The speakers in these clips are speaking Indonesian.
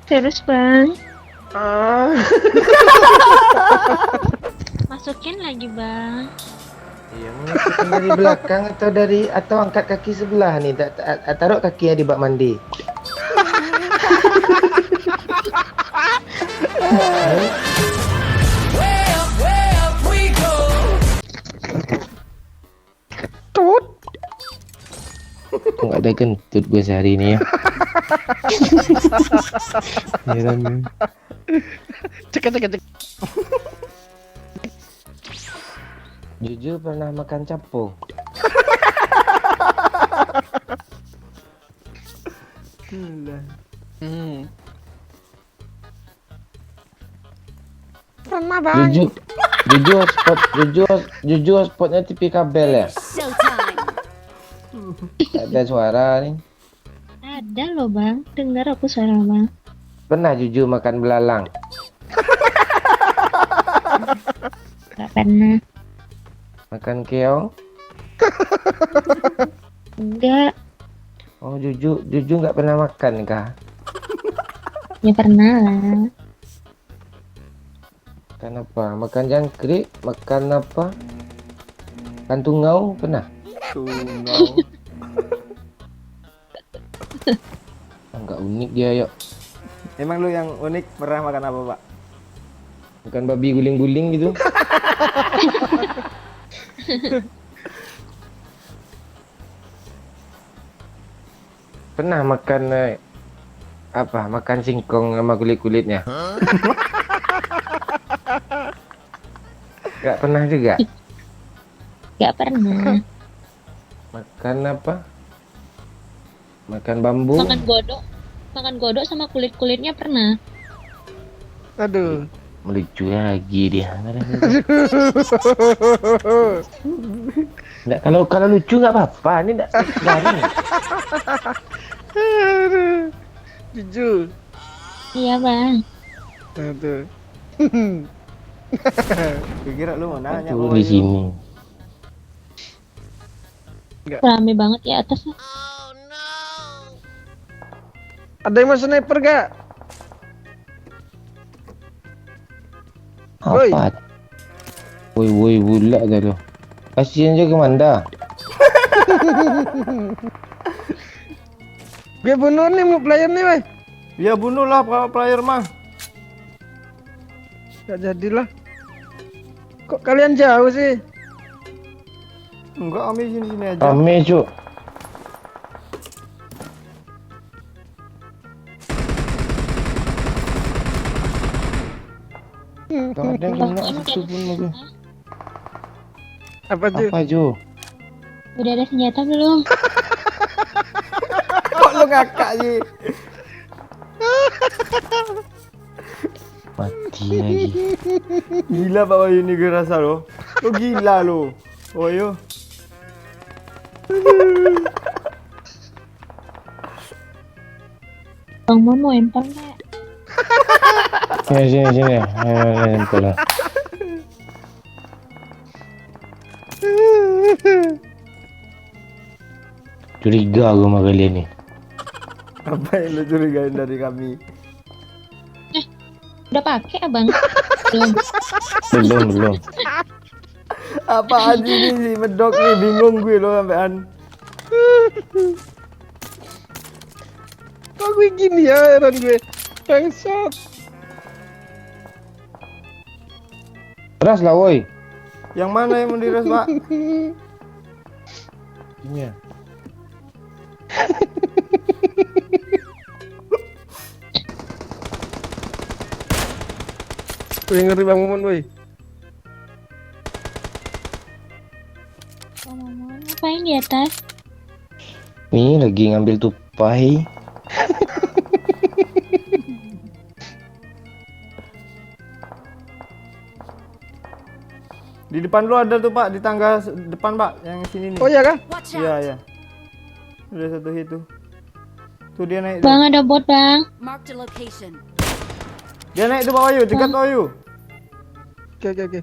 Serius bang, Ah. masukin lagi bang. Iya, mau masukin dari belakang atau angkat kaki sebelah nih. Taruh kakinya di bak mandi. Eh, Tut. kok nggak ada kentut gue sehari ini ya? Heran gue. Cek cek cek. Jujur pernah makan capung. Hmm. Pernah bang. Jujur, jujur spotnya TV kabel ya. Showtime. Tak ada suara nih. Ada loh bang, dengar aku suara bang. Pernah jujur makan belalang. Gak pernah. Makan keong. Enggak, Oh jujur nggak pernah makan kah? ya pernah lah. Makan apa? Makan jangkrik? Makan apa? Makan tungau pernah? Tungau. Enggak unik dia yuk. Emang lu yang unik pernah makan apa pak? Makan babi guling-guling gitu. Pernah makan apa? Makan singkong sama kulit-kulitnya? Gak pernah juga. Gak pernah. Makan apa? Makan bambu. Makan godok sama kulit-kulitnya pernah. Aduh. Melucu lagi dia. Nggak, kalau lucu nggak apa-apa. Ini nggak garing. Aduh. Jujur. Iya bang. Aduh. Gue kira lu mau nanya Aduh, sama di Ayu. sini. Rame banget ya atasnya. Ada yang mau sniper gak? Woi. Apa? Woi, bulat dah lu. Kasihan je Manda. Gue bunuh nih mau player nih weh. Ya bunuh lah player mah. Gak jadilah. Kok kalian jauh sih? Enggak, Ami sini aja. Rame cuk. Gak ada yang kena satu pun lagi. Apa tuh? Apa Jo? Udah ada senjata belum? Kok lu ngakak sih? Mati lagi. Gila Pak Wayu ini gue rasa lo. Lo gila lo. Wayu. Bang mau empang nggak? Sini. Nempel lah. Curiga gue sama kalian nih. Apa yang lu curigain dari kami? Udah pakai abang? Belum. Belum. Apaan sih ini sih medok nih, bingung gue lo sampean. Kok gue gini ya heran gue. Bangsat. Keras lah woi. Yang mana yang mau diras Pak? Ini ya. Gue ngeri Bang Momon boy. Bang Momon ngapain di atas? Nih lagi ngambil tupai. Di depan lu ada tuh Pak, di tangga depan Pak, yang sini nih. Oh iya kah? Watch Iya, out. iya. Udah satu hit tuh. Tuh dia naik tuh. Bang ada bot bang. Marked a location. Dia naik tuh Pak Wayu, dekat Pak Wayu. Oke.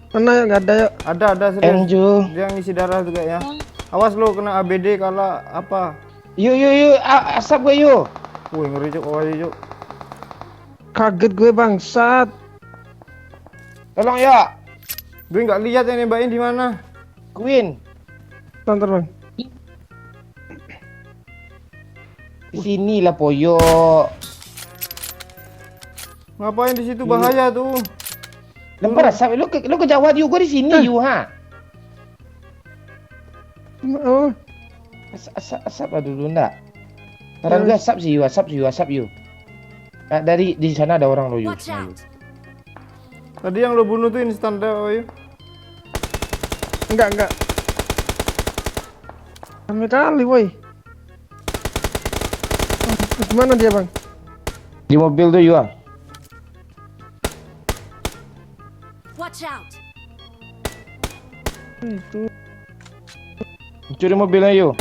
Mana ya? Nggak ada ya? Ada serius. Enjo. Dia ngisi darah tuh kayaknya. Bang, Awas lu kena ABD kalau apa? Asap gue yuk. Wih, ngeri Cuk, ayo Cuk. Kaget gue bangsat. Tolong ya, Gue nggak lihat yang nembakin di mana. Queen. Bentar bang. Di sini lah Poyo. Ngapain di situ, bahaya tuh. Lempar asap. Lu ke Jawa yuk, gue di sini yuk ha. Oh, Asap lah dulu ndak. Sekarang gue asap sih yuk. Nah, dari di sana ada orang lo yuk. Watch out. Tadi yang lo bunuh tuh instan deh, ayo. enggak. Rame kali, woi. Oh, gimana dia bang? Di mobil tuh yuk. Watch out. Itu. Curi mobilnya yuk.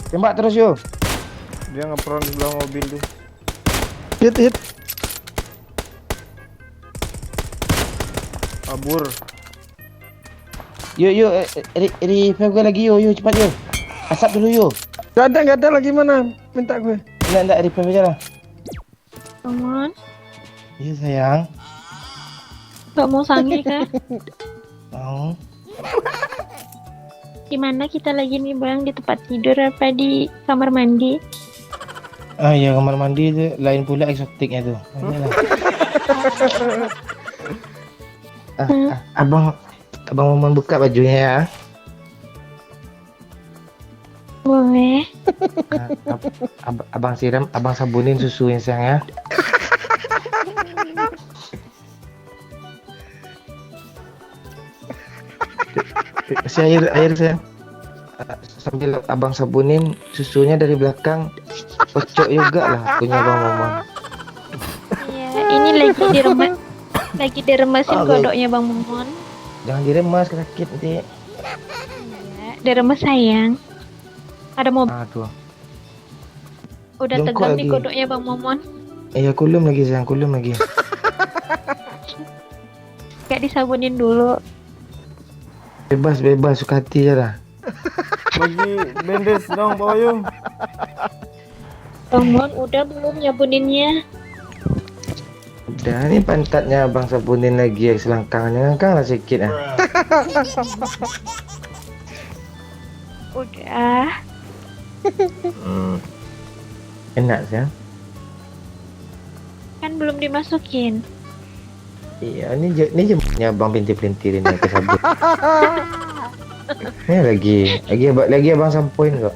Tembak terus yuk. Dia ngeperon di sebelah mobil tuh. Hit. Kabur. Yuk, revive gue lagi yuk, cepat yuk. Asap dulu yuk. Gak ada lagi mana? Minta gue. Enggak, revive aja lah. Teman, Iya sayang. gak mau sange kah? Mau. Di mana kita lagi nih bang? Di tempat tidur apa di kamar mandi? Ah iya, kamar mandi itu lain pula eksotiknya tuh. Iyalah. Abang mau buka bajunya ya. Boleh. Abang siram, abang sabunin susunya sayang ya. Kasih air sayang. Sambil abang sabunin susunya dari belakang. Kocok juga lah punya Bang Momon. Iya, ini lagi diremasin kodoknya Bang Momon. Jangan diremas, sakit nanti. Iya, diremes sayang. Ada mobil Aduh. udah jongkok tegang nih lagi. kodoknya Bang Momon. Iya, kulum lagi sayang, kulum lagi. Gak disabunin dulu. Bebas, suka hati aja lah. Bagi bandes dong, Pak Ayu. Bang Momon udah belum nyabuninnya? Udah, nih pantatnya abang sabunin lagi ya, selangkangannya ngangkang lah sedikit ah. Udah. Enak sayang. Kan belum dimasukin. Iya, ini jemputnya abang pelintir-pelintirin yang ke sabun. Ini lagi abang sampoin kok.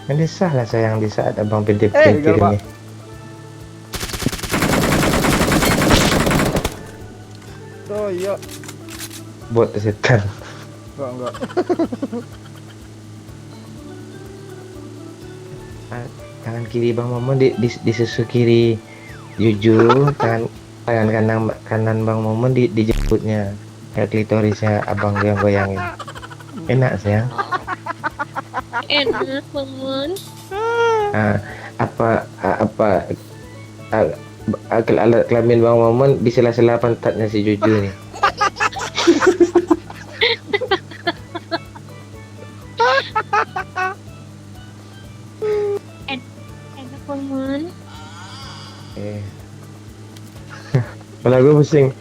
Kan desah lah sayang di saat abang pelintir-pelintir Pak. ini. Oh iya. Buat setan. Enggak. Tangan kiri Bang Momon di susu kiri Juju, tangan kanan Bang Momon di jemputnya, kayak klitorisnya abang goyang-goyangin. Enak sayang. Enak Bang Momon. Alat kelamin Bang Momon di sela-sela pantatnya si Juju nih. Enak Bang Momon. Kepala gue pusing.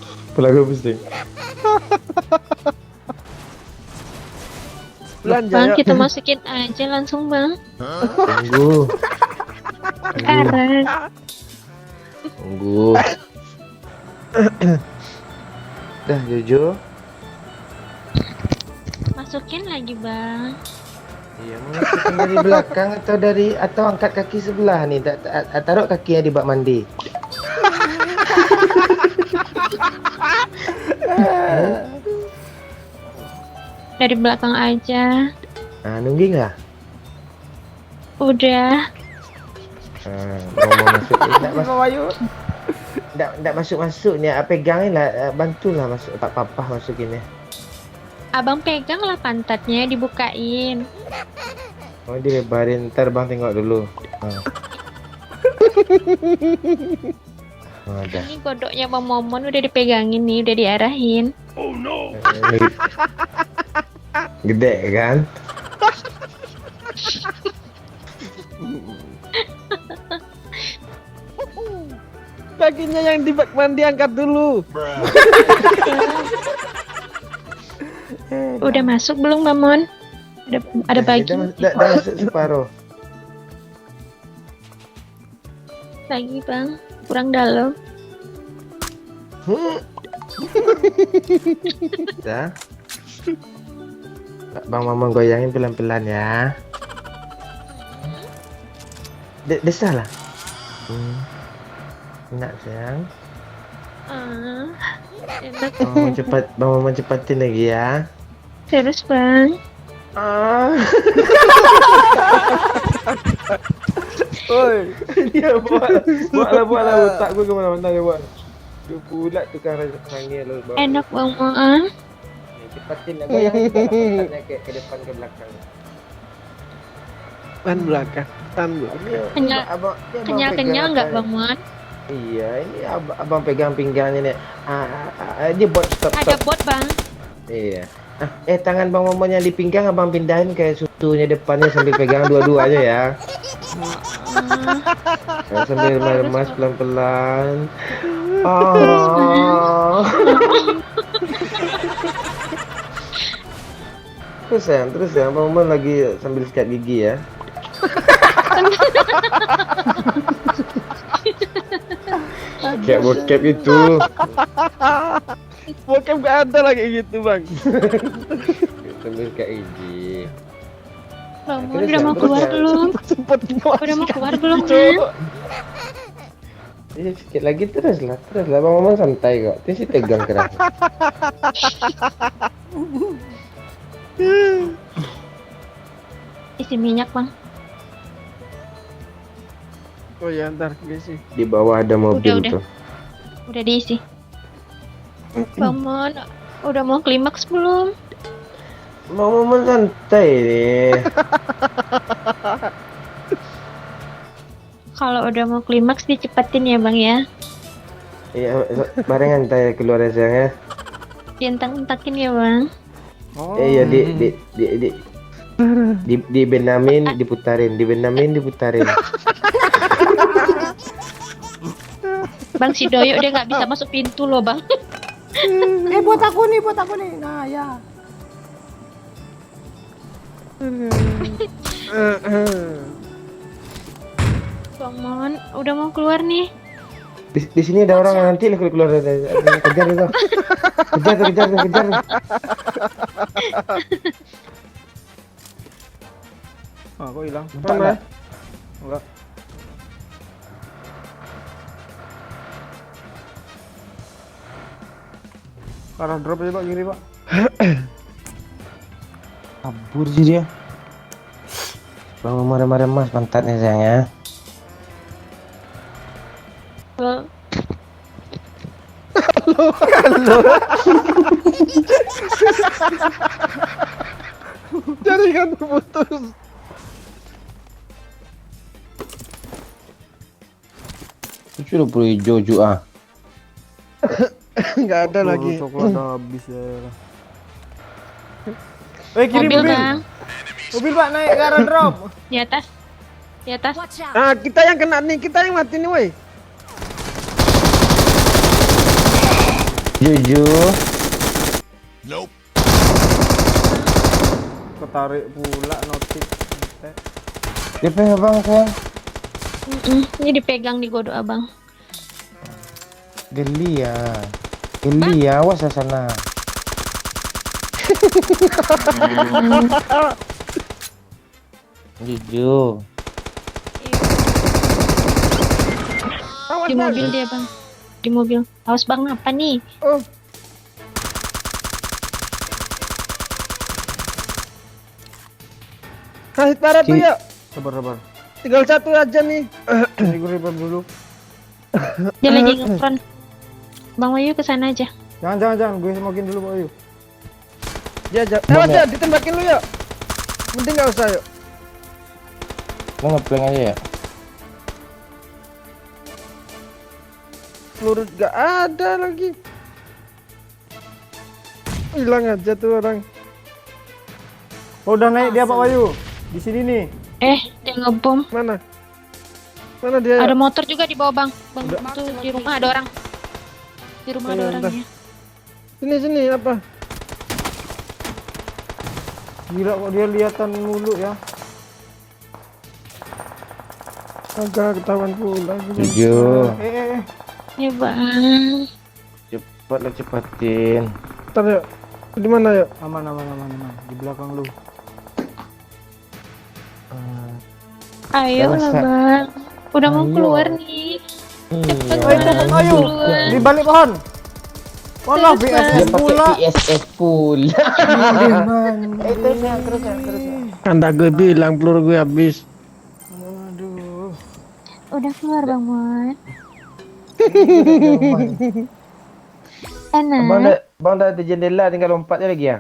Belanja Bang, ya. kita masukin aja langsung Bang. Tunggu. Sekarang. Tunggu. Dah Juju. Masukin lagi Bang. Iya, mau masukin dari belakang atau angkat kaki sebelah nih. Taruh kakinya di bak mandi. Dari belakang aja. Nunggu nggak? Udah. Mau masuk. Pak Ayu. Nggak masuk nih. Pegangin lah, bantulah masuk. Pak Papa masukin ya. Abang pegang lah pantatnya, dibukain. Oh, dilebarin. Ntar bang tengok dulu. Udah. Ini kodoknya Bang Momon udah dipegangin nih, udah diarahin. Ini gede kan? Kakinya yang di bak mandi angkat dulu. Udah masuk belum Mamon? Ada bagi Udah masuk separuh. lagi Bang, kurang dalam. Udah. Bang Mamon goyangin pelan-pelan ya. Desa lah. Enak sayang. Enak. Bang Mamon cepatin lagi ya. Terus Bang. Oi. Dia buatlah otak gue kemana-mana dia buat. Dia pula tukang rangil lu. Enak Bang Moan. Cepatin lah goyangin juga ke depan ke belakang. Tan belakang. Kenyal nggak Bang Moan? Iya, ini abang pegang pinggangnya nih. Dia buat stop. Ada bot Bang. Iya. Tangan Bang Momon yang di pinggang abang pindahin ke sutunya depannya sambil pegang dua-duanya ya. Sambil lemas pelan-pelan. Terus ya, Bang Momon lagi sambil sikat gigi ya. Kayak bokep itu. Bokep gak ada lagi gitu bang. Sambil sikat gigi. Bang Moan Terus udah ya, mau terus keluar ya. belum? Udah mau keluar belum kan? Iya sikit lagi terus lah Bang Momon santai kok. Terus tegang keras. Isi minyak Bang. Oh ya ntar guys sih. Di bawah ada mobil Udah. tuh. Udah diisi. Bang Moan udah mau klimaks belum? Bang Momon santai nih. Kalau udah mau klimaks dicepetin ya Bang ya. Iya, barengan tay keluar ya sayang ya. Dientak-entakin ya Bang. Iya di benamin diputarin, Bang si Doyo udah nggak bisa masuk pintu loh Bang. Buat aku nih. Nah, ya. Bang Mon udah mau keluar nih. Di sini ada orang yang nanti keluar dari kejar itu. Kejar. Kok hilang? Mana? Enggak. Arah drop aja Pak, kiri Pak. Kabur sih dia. Bang marah-marah mas pantatnya sayang ya. Jaringan terputus. Itu udah perlu hijau ah. Nggak ada lagi. Coklat habis ya. Kiri Mobil mobil. Bang Mobil Pak naik ke arah drop. di atas. Di atas. Watch out! Ah kita yang kena nih, kita yang mati nih woi. Jujur. Ketarik pula notif. DP abang sayang. Ini dipegang di godok abang. Geli ya, awas ya sana. Jujur. Di mobil dia bang. Di mobil. Awas bang apa nih? Oh. Kasih parah tuh ya. Sabar. Tinggal satu aja nih. Ini gue revive dulu. Dia lagi nge-front. Bang Wayu kesana aja. Jangan. Gue smokin dulu Pak Ayu. Ya, aja ditembakin lu ya. Mending nggak usah yuk. Lo ngeplank aja ya. peluru gak ada lagi. Hilang aja tuh orang. Oh, udah naik dia Pak Wahyu. Di sini nih. Dia ngebom. Mana? Mana dia? Ada motor juga di bawah bang. Bang tuh di rumah ada orang. Di rumah ada Iya, orangnya. Sini apa? Gila kok dia lihatan mulu ya. Agak ketahuan pula. Jujur. Ya bang. Cepatlah cepatin. Ntar yuk. Di mana yuk? Aman. Di belakang lu. Ayo lah Masa- bang. Udah mau Ayo. keluar nih. Cepet Oh, itu Pak Wahyu. Di balik pohon. Walah, Terus, BSS Dia pakai pula. PSS pula. Terusnya. Kan dah gue bilang peluru gue habis. Aduh. Udah keluar bang Mon. Enak. Bang dah di jendela tinggal lompatnya lagi ya.